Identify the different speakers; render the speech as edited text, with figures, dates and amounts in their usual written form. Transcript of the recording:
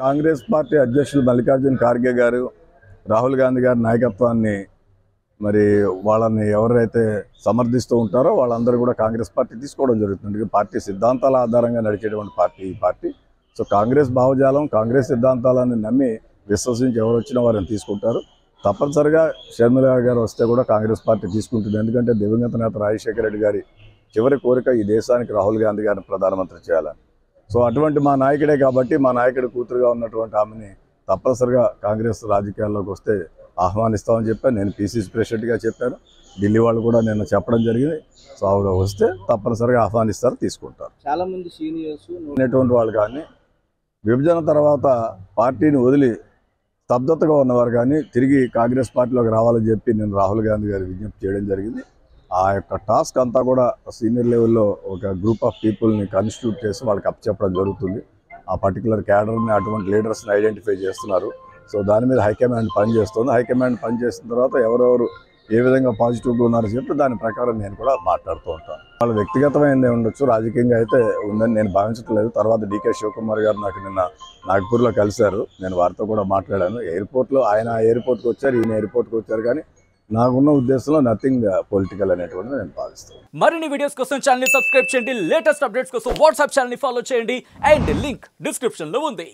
Speaker 1: Congress party అధ్యక్షులు మల్లికార్జున ఖార్గే గారు రాహుల్ గాంధీ గారి నాయకత్వాన్ని మరి వాళ్ళని ఎవరైతే సమర్థిస్తూ ఉంటారో వాళ్ళందరూ కూడా కాంగ్రెస్ పార్టీ తీసుకోవడం జరుగుతుంది. పార్టీ సిద్ధాంతాల ఆధారంగా నడిచేటువంటి పార్టీ ఈ పార్టీ. సో కాంగ్రెస్ భావజాలం, కాంగ్రెస్ సిద్ధాంతాలను నమ్మి విశ్వసించి ఎవరు వచ్చినా వారిని తీసుకుంటారు. తప్పనిసరిగా షర్మిల గారు వస్తే కూడా కాంగ్రెస్ పార్టీ తీసుకుంటుంది. ఎందుకంటే దివంగత నేత రాజశేఖర రెడ్డి గారి చివరి కోరిక ఈ దేశానికి రాహుల్ గాంధీ గారిని ప్రధానమంత్రి చేయాలని. సో అటువంటి మా నాయకుడే కాబట్టి మా నాయకుడి కూతురుగా ఉన్నటువంటి ఆమెని తప్పనిసరిగా కాంగ్రెస్ రాజకీయాల్లోకి వస్తే ఆహ్వానిస్తామని చెప్పాను. నేను పీసీసీ ప్రెసిడెంట్గా చెప్పాను. ఢిల్లీ వాళ్ళు కూడా నేను చెప్పడం జరిగింది. సో ఆవిడ వస్తే తప్పనిసరిగా ఆహ్వానిస్తారు, తీసుకుంటారు.
Speaker 2: చాలామంది సీనియర్స్
Speaker 1: అనేటువంటి వాళ్ళు కానీ విభజన తర్వాత పార్టీని వదిలి స్తబ్దతగా ఉన్నవారు కానీ తిరిగి కాంగ్రెస్ పార్టీలోకి రావాలని చెప్పి నేను రాహుల్ గాంధీ గారి విజ్ఞప్తి చేయడం జరిగింది. ఆ యొక్క టాస్క్ అంతా కూడా సీనియర్ లెవెల్లో ఒక గ్రూప్ ఆఫ్ పీపుల్ని కాన్స్టిట్యూట్ చేసి వాళ్ళకి అప్పచెప్పడం జరుగుతుంది. ఆ పర్టికులర్ క్యాడర్ని, అటువంటి లీడర్స్ని ఐడెంటిఫై చేస్తున్నారు. సో దాని మీద హైకమాండ్ పనిచేస్తుంది. హైకమాండ్ పనిచేసిన తర్వాత ఎవరెవరు ఏ విధంగా పాజిటివ్గా ఉన్నారో చెప్పి దాని ప్రకారం నేను కూడా మాట్లాడుతూ ఉంటాను. వాళ్ళ వ్యక్తిగతమైనది ఉండొచ్చు, రాజకీయంగా అయితే ఉందని నేను భావించట్లేదు. తర్వాత డీకే శివకుమార్ గారు నాకు నిన్న నాగ్పూర్లో కలిశారు. నేను వారితో కూడా మాట్లాడాను. ఎయిర్పోర్ట్లో ఆయన ఎయిర్పోర్ట్కి వచ్చారు, ఈయన ఎయిర్పోర్ట్కి వచ్చారు. కానీ నాకున్న ఉద్దేశంలో నథింగ్ పొలిటికల్ అనేటువంటిది నేను భావిస్తాను.
Speaker 3: మరిన్ని వీడియోస్ కోసం ఛానల్ ని సబ్స్క్రైబ్ చేయండి. లేటెస్ట్ అప్డేట్స్ కోసం వాట్సాప్ ఛానల్ ని ఫాలో చేయండి. అండ్ లింక్ డిస్క్రిప్షన్ లో ఉంది.